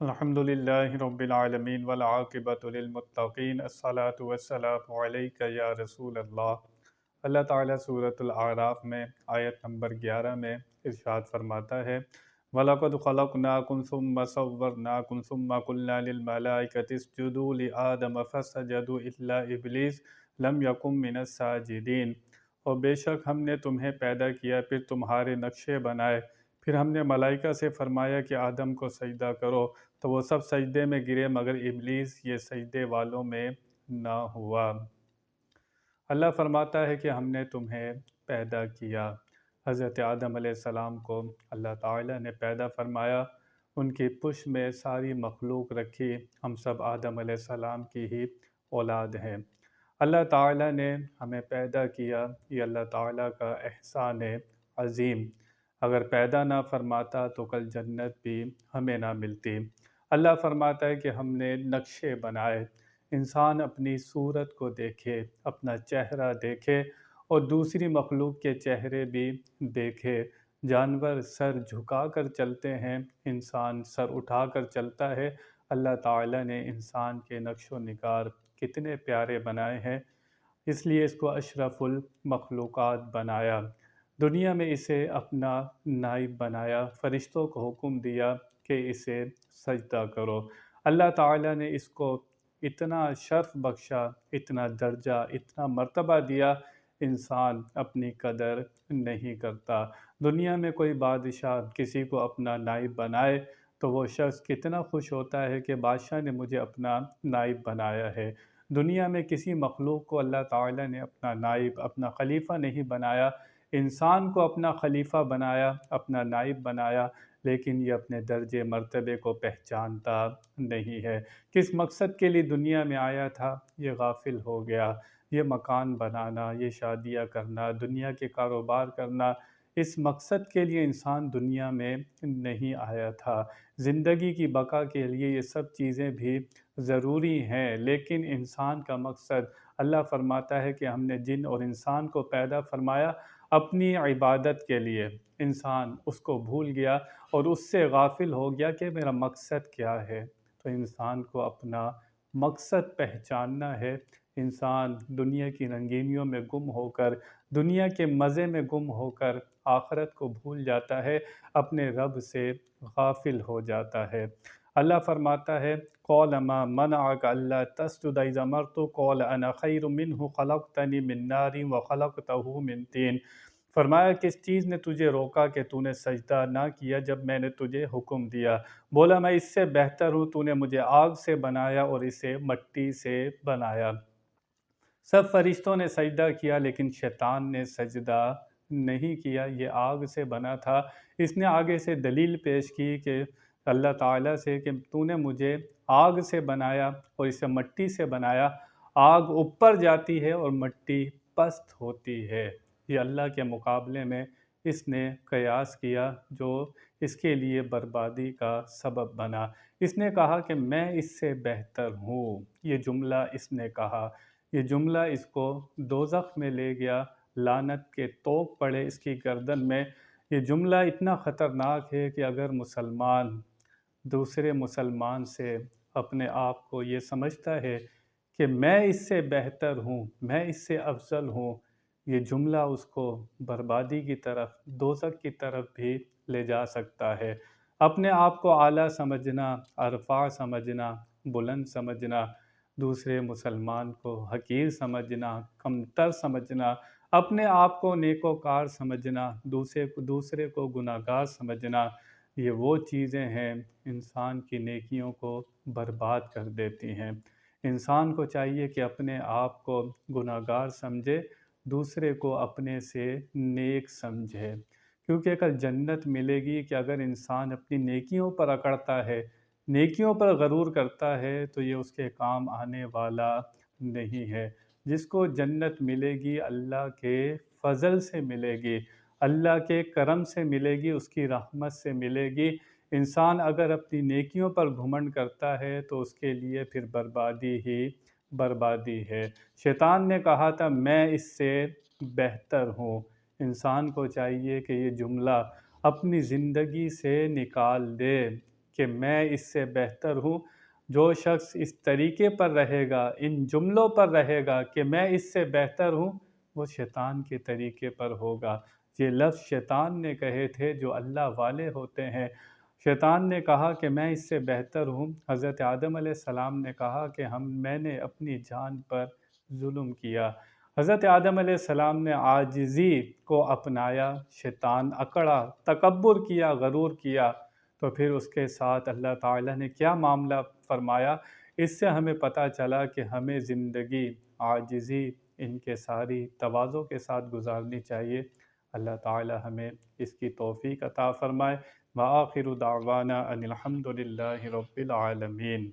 الحمدللہ رب العالمین والعاقبۃ للمتقین الصلاۃ والسلام علیک یا رسول اللہ۔ اللہ تعالیٰ سورۃ الاعراف میں آیت نمبر 11 میں ارشاد فرماتا ہے وَلَقَدْ خَلَقْنَاكُمْ ثُمَّ صَوَّرْنَاكُمْ ثُمَّ قُلْنَا لِلْمَلَائِكَةِ اسْجُدُوا لِآدَمَ فَسَجَدُوا إِلَّا إِبْلِيسَ لَمْ يَكُن مِّنَ السَّاجِدِينَ۔ اور بے شک ہم نے تمہیں پیدا کیا، پھر تمہارے نقشے بنائے، پھر ہم نے ملائکہ سے فرمایا کہ آدم کو سجدہ کرو، تو وہ سب سجدے میں گرے مگر ابلیس یہ سجدے والوں میں نہ ہوا۔ اللہ فرماتا ہے کہ ہم نے تمہیں پیدا کیا۔ حضرت آدم علیہ السلام کو اللہ تعالیٰ نے پیدا فرمایا، ان کی پشت میں ساری مخلوق رکھی، ہم سب آدم علیہ السلام کی ہی اولاد ہیں۔ اللہ تعالیٰ نے ہمیں پیدا کیا، یہ اللہ تعالیٰ کا احسان عظیم۔ اگر پیدا نہ فرماتا تو کل جنت بھی ہمیں نہ ملتی۔ اللہ فرماتا ہے کہ ہم نے نقشے بنائے، انسان اپنی صورت کو دیکھے، اپنا چہرہ دیکھے اور دوسری مخلوق کے چہرے بھی دیکھے۔ جانور سر جھکا کر چلتے ہیں، انسان سر اٹھا کر چلتا ہے۔ اللہ تعالیٰ نے انسان کے نقش و نگار کتنے پیارے بنائے ہیں، اس لیے اس کو اشرف المخلوقات بنایا۔ دنیا میں اسے اپنا نائب بنایا، فرشتوں کو حکم دیا کہ اسے سجدہ کرو۔ اللہ تعالیٰ نے اس کو اتنا شرف بخشا، اتنا درجہ، اتنا مرتبہ دیا، انسان اپنی قدر نہیں کرتا۔ دنیا میں کوئی بادشاہ کسی کو اپنا نائب بنائے تو وہ شخص کتنا خوش ہوتا ہے کہ بادشاہ نے مجھے اپنا نائب بنایا ہے۔ دنیا میں کسی مخلوق کو اللہ تعالیٰ نے اپنا نائب، اپنا خلیفہ نہیں بنایا۔ انسان کو اپنا خلیفہ بنایا، اپنا نائب بنایا، لیکن یہ اپنے درجے مرتبے کو پہچانتا نہیں ہے۔ کس مقصد کے لیے دنیا میں آیا تھا، یہ غافل ہو گیا۔ یہ مکان بنانا، یہ شادیاں کرنا، دنیا کے کاروبار کرنا، اس مقصد کے لیے انسان دنیا میں نہیں آیا تھا۔ زندگی کی بقا کے لیے یہ سب چیزیں بھی ضروری ہیں، لیکن انسان کا مقصد، اللہ فرماتا ہے کہ ہم نے جن اور انسان کو پیدا فرمایا اپنی عبادت کے لیے۔ انسان اس کو بھول گیا اور اس سے غافل ہو گیا کہ میرا مقصد کیا ہے۔ تو انسان کو اپنا مقصد پہچاننا ہے۔ انسان دنیا کی رنگینیوں میں گم ہو کر، دنیا کے مزے میں گم ہو کر آخرت کو بھول جاتا ہے، اپنے رب سے غافل ہو جاتا ہے۔ اللہ فرماتا ہے قَالَ مَا مَنَعَكَ أَلَّا تَسْجُدَ إِذْ أَمَرْتُكَ قَالَ أَنَا خَيْرٌ مِّنْهُ خَلَقْتَنِي مِن نَّارٍ وَخَلَقْتَهُ مِن طِينٍ۔ فرمایا کس چیز نے تجھے روکا کہ تو نے سجدہ نہ کیا جب میں نے تجھے حکم دیا؟ بولا میں اس سے بہتر ہوں، تو نے مجھے آگ سے بنایا اور اسے مٹی سے بنایا۔ سب فرشتوں نے سجدہ کیا لیکن شیطان نے سجدہ نہیں کیا، یہ آگ سے بنا تھا۔ اس نے آگے سے دلیل پیش کی کہ اللہ تعالیٰ سے کہ تو نے مجھے آگ سے بنایا اور اسے مٹی سے بنایا۔ آگ اوپر جاتی ہے اور مٹی پست ہوتی ہے۔ یہ اللہ کے مقابلے میں اس نے قیاس کیا جو اس کے لیے بربادی کا سبب بنا۔ اس نے کہا کہ میں اس سے بہتر ہوں، یہ جملہ اس نے کہا۔ یہ جملہ اس کو دوزخ میں لے گیا، لعنت کے طوق پڑے اس کی گردن میں۔ یہ جملہ اتنا خطرناک ہے کہ اگر مسلمان دوسرے مسلمان سے اپنے آپ کو یہ سمجھتا ہے کہ میں اس سے بہتر ہوں، میں اس سے افضل ہوں، یہ جملہ اس کو بربادی کی طرف، دوزخ کی طرف بھی لے جا سکتا ہے۔ اپنے آپ کو اعلیٰ سمجھنا، ارفع سمجھنا، بلند سمجھنا، دوسرے مسلمان کو حقیر سمجھنا، کمتر سمجھنا، اپنے آپ کو نیکوکار سمجھنا، دوسرے کو گناہگار سمجھنا، یہ وہ چیزیں ہیں انسان کی نیکیوں کو برباد کر دیتی ہیں۔ انسان کو چاہیے کہ اپنے آپ کو گناہگار سمجھے، دوسرے کو اپنے سے نیک سمجھے، کیونکہ کل جنت ملے گی کہ اگر انسان اپنی نیکیوں پر اکڑتا ہے، نیکیوں پر غرور کرتا ہے تو یہ اس کے کام آنے والا نہیں ہے۔ جس کو جنت ملے گی اللہ کے فضل سے ملے گی، اللہ کے کرم سے ملے گی، اس کی رحمت سے ملے گی۔ انسان اگر اپنی نیکیوں پر گھمنڈ کرتا ہے تو اس کے لیے پھر بربادی ہی بربادی ہے۔ شیطان نے کہا تھا میں اس سے بہتر ہوں۔ انسان کو چاہیے کہ یہ جملہ اپنی زندگی سے نکال دے کہ میں اس سے بہتر ہوں۔ جو شخص اس طریقے پر رہے گا، ان جملوں پر رہے گا کہ میں اس سے بہتر ہوں، وہ شیطان کے طریقے پر ہوگا۔ یہ لفظ شیطان نے کہے تھے جو اللہ والے ہوتے ہیں۔ شیطان نے کہا کہ میں اس سے بہتر ہوں۔ حضرت آدم علیہ السلام نے کہا کہ میں نے اپنی جان پر ظلم کیا۔ حضرت آدم علیہ السلام نے عاجزی کو اپنایا، شیطان اکڑا، تکبر کیا، غرور کیا، تو پھر اس کے ساتھ اللہ تعالیٰ نے کیا معاملہ فرمایا؟ اس سے ہمیں پتہ چلا کہ ہمیں زندگی عاجزی انکساری تواضع کے ساتھ گزارنی چاہیے۔ اللہ تعالیٰ ہمیں اس کی توفیق عطا فرمائے۔ وآخر دعوانا ان الحمد للہ رب العالمین۔